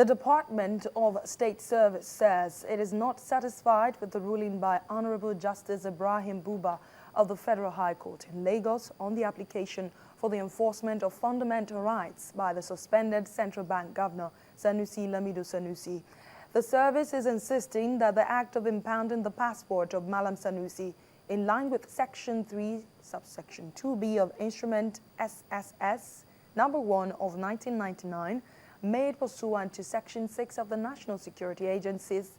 The Department of State Service says it is not satisfied with the ruling by Honorable Justice Ibrahim Buba of the Federal High Court in Lagos on the application for the enforcement of fundamental rights by the suspended Central Bank Governor Sanusi Lamido Sanusi. The service is insisting that the act of impounding the passport of Malam Sanusi in line with Section 3, subsection 2B of Instrument SSS number 1 of 1999, made pursuant to Section 6 of the National Security Agencies,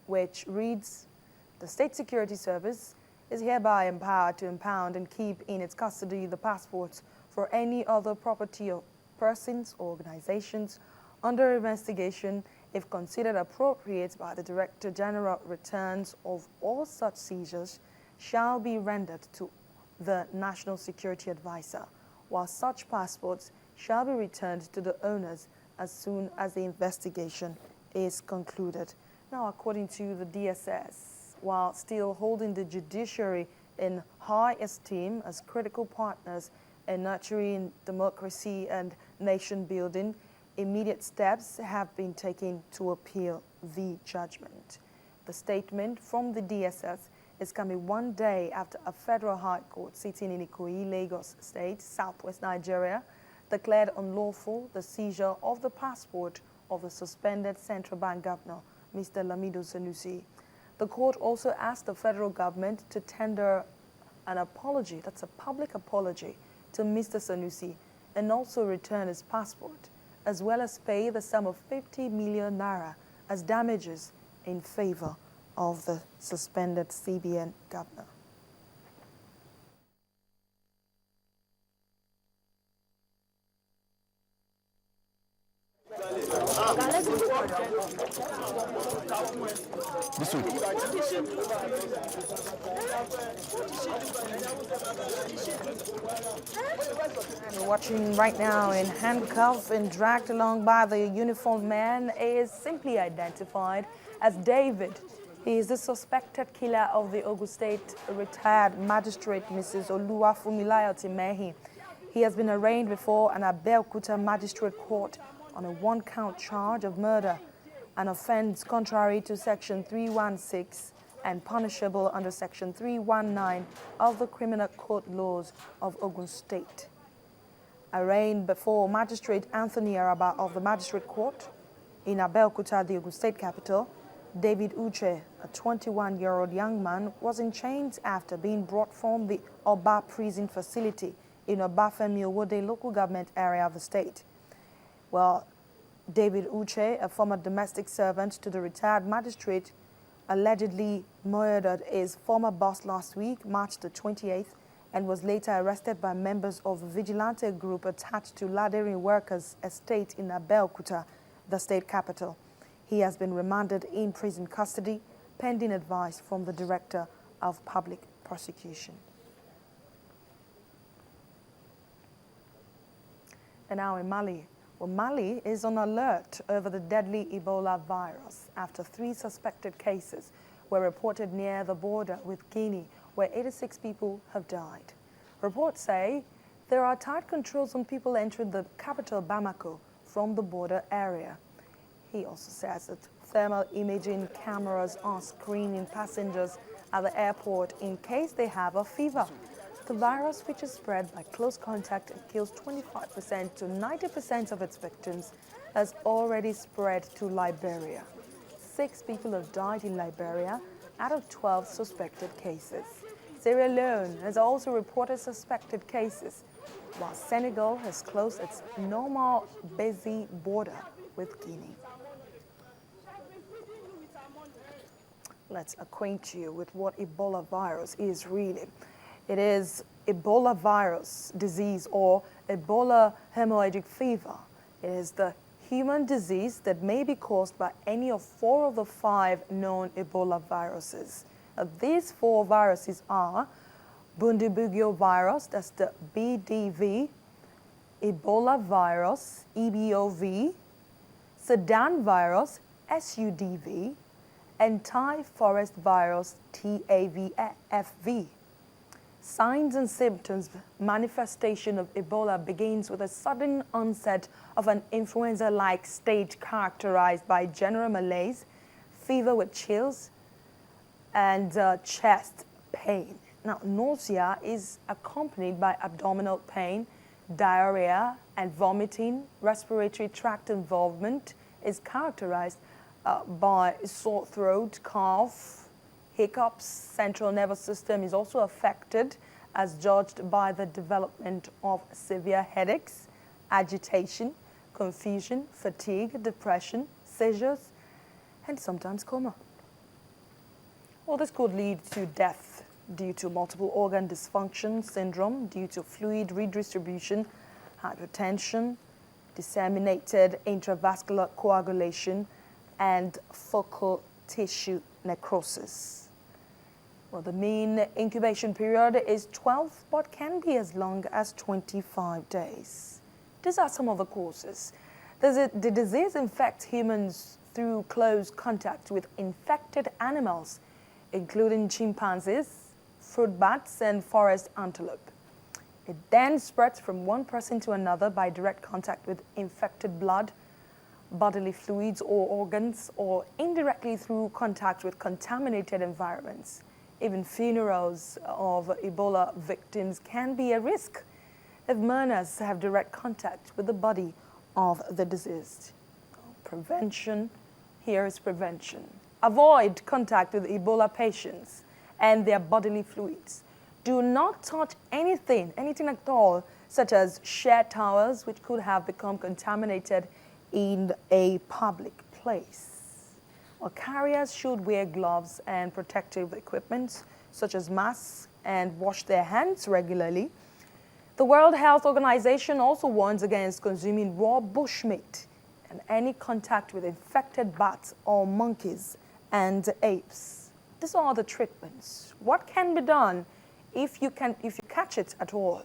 which reads, "The State Security Service is hereby empowered to impound and keep in its custody the passports for any other property of persons or organizations under investigation if considered appropriate by the Director General. Returns of all such seizures shall be rendered to the National Security Advisor, while such passports shall be returned to the owners as soon as the investigation is concluded." Now, according to the DSS, while still holding the judiciary in high esteem as critical partners in nurturing democracy and nation building, immediate steps have been taken to appeal the judgment. The statement from the DSS is coming one day after a federal high court sitting in Ikoyi, Lagos State, southwest Nigeria, declared unlawful the seizure of the passport of the suspended Central Bank Governor, Mr. Lamido Sanusi. The court also asked the federal government to tender an apology, that's a public apology, to Mr. Sanusi and also return his passport, as well as pay the sum of 50 million naira as damages in favor of the suspended CBN governor. And we're watching right now in handcuffs and dragged along by the uniformed man is simply identified as David. He is the suspected killer of the Ogun State retired magistrate Mrs. Oluwafunmilayo Timehi. He has been arraigned before an Abeokuta magistrate court on a one-count charge of murder, an offense contrary to Section 316 and punishable under Section 319 of the Criminal Code laws of Ogun State. Arraigned before Magistrate Anthony Araba of the Magistrate Court in Abeokuta, the Ogun State capital, David Uche, a 21-year-old young man, was in chains after being brought from the Oba prison facility in Obafemi Owode local government area of the state. Well, David Uche, a former domestic servant to the retired magistrate, allegedly murdered his former boss last week, March the 28th, and was later arrested by members of a vigilante group attached to Ladering Workers Estate in Abeokuta, the state capital. He has been remanded in prison custody, pending advice from the Director of Public Prosecution. And now in Mali. Well, Mali is on alert over the deadly Ebola virus after 3 suspected cases were reported near the border with Guinea, where 86 people have died. Reports say there are tight controls on people entering the capital Bamako from the border area. He also says that thermal imaging cameras are screening passengers at the airport in case they have a fever. The virus, which is spread by close contact and kills 25% to 90% of its victims, has already spread to Liberia. 6 people have died in Liberia out of 12 suspected cases. Sierra Leone has also reported suspected cases, while Senegal has closed its normal busy border with Guinea. Let's acquaint you with what Ebola virus is really. It is Ebola virus disease or Ebola hemorrhagic fever. It is the human disease that may be caused by any of 4 of the 5 known Ebola viruses. These 4 viruses are Bundibugyo virus, that's the BDV, Ebola virus, EBOV, Sudan virus, SUDV, and Thai forest virus, TAVFV. Signs and symptoms manifestation of Ebola begins with a sudden onset of an influenza-like state characterized by general malaise, fever with chills, and chest pain. Now, nausea is accompanied by abdominal pain, diarrhea, and vomiting. Respiratory tract involvement is characterized by sore throat, cough, hiccups. Central nervous system is also affected, as judged by the development of severe headaches, agitation, confusion, fatigue, depression, seizures, and sometimes coma. Well, this could lead to death due to multiple organ dysfunction syndrome, due to fluid redistribution, hypertension, disseminated intravascular coagulation, and focal tissue necrosis. Well, the mean incubation period is 12, but can be as long as 25 days. These are some of the causes. The disease infects humans through close contact with infected animals, including chimpanzees, fruit bats, and forest antelope. It then spreads from one person to another by direct contact with infected blood, bodily fluids or organs, or indirectly through contact with contaminated environments. Even funerals of Ebola victims can be a risk if mourners have direct contact with the body of the deceased. Prevention, here is prevention. Avoid contact with Ebola patients and their bodily fluids. Do not touch anything at all, such as shared towels, which could have become contaminated in a public place. Well, carriers should wear gloves and protective equipment, such as masks, and wash their hands regularly. The World Health Organization also warns against consuming raw bushmeat and any contact with infected bats or monkeys and apes. These are the treatments. What can be done if you catch it at all?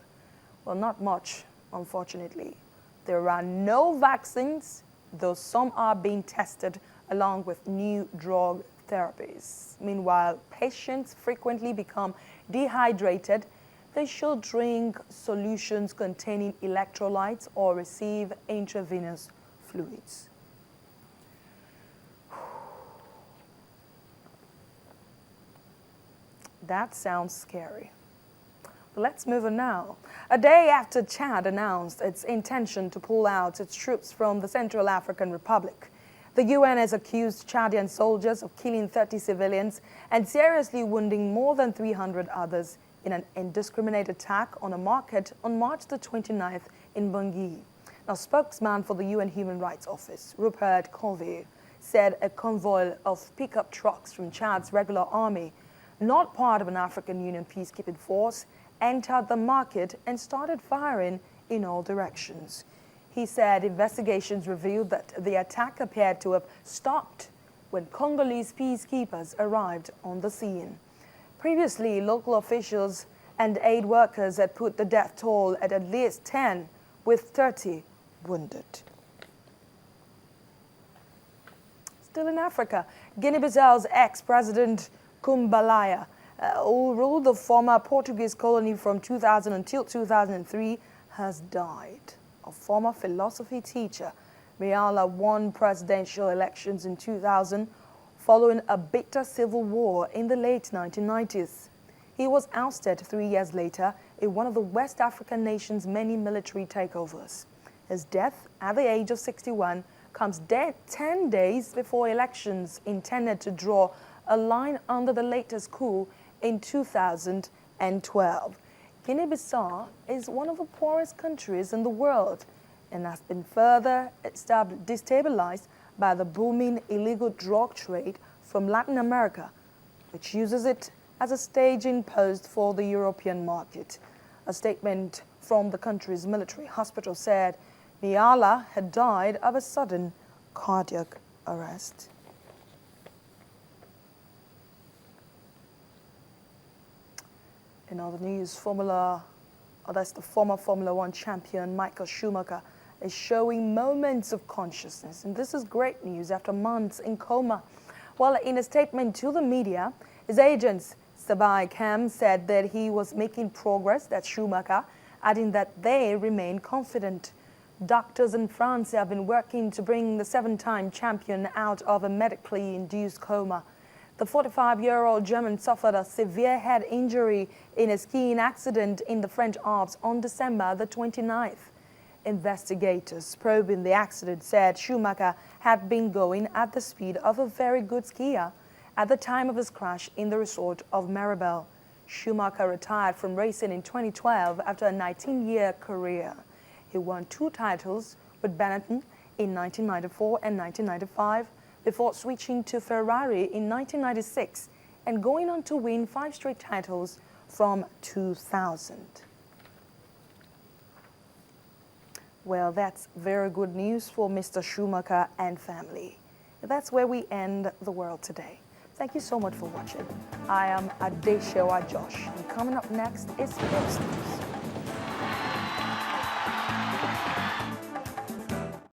Well, not much, unfortunately. There are no vaccines, though some are being tested along with new drug therapies. Meanwhile, patients frequently become dehydrated. They should drink solutions containing electrolytes or receive intravenous fluids. That sounds scary. But let's move on now. A day after Chad announced its intention to pull out its troops from the Central African Republic, the UN has accused Chadian soldiers of killing 30 civilians and seriously wounding more than 300 others in an indiscriminate attack on a market on March the 29th in Bangui. Now, spokesman for the UN Human Rights Office, Rupert Colville, said a convoy of pickup trucks from Chad's regular army, not part of an African Union peacekeeping force, entered the market and started firing in all directions. He said investigations revealed that the attack appeared to have stopped when Congolese peacekeepers arrived on the scene. Previously, local officials and aid workers had put the death toll at least 10, with 30 wounded. Still in Africa, Guinea-Bissau's ex-president Kumbalaya, who ruled the former Portuguese colony from 2000 until 2003, has died. A former philosophy teacher, Miala won presidential elections in 2000 following a bitter civil war in the late 1990s. He was ousted 3 years later in one of the West African nation's many military takeovers. His death at the age of 61 comes 10 days before elections intended to draw a line under the latest coup in 2012. Guinea-Bissau is one of the poorest countries in the world and has been further destabilized by the booming illegal drug trade from Latin America, which uses it as a staging post for the European market. A statement from the country's military hospital said Miala had died of a sudden cardiac arrest. In other news, the former Formula One champion Michael Schumacher is showing moments of consciousness. And this is great news after months in coma. Well, in a statement to the media, his agents Sabai Kam said that he was making progress, that's Schumacher, adding that they remain confident. Doctors in France have been working to bring the 7-time champion out of a medically induced coma. The 45-year-old German suffered a severe head injury in a skiing accident in the French Alps on December the 29th. Investigators probing the accident said Schumacher had been going at the speed of a very good skier at the time of his crash in the resort of Maribel. Schumacher retired from racing in 2012 after a 19-year career. He won 2 titles with Benetton in 1994 and 1995 before switching to Ferrari in 1996 and going on to win 5 straight titles from 2000. Well, that's very good news for Mr. Schumacher and family. That's where we end the world today. Thank you so much for watching. I am Adeshewa Josh, and coming up next is Sports News.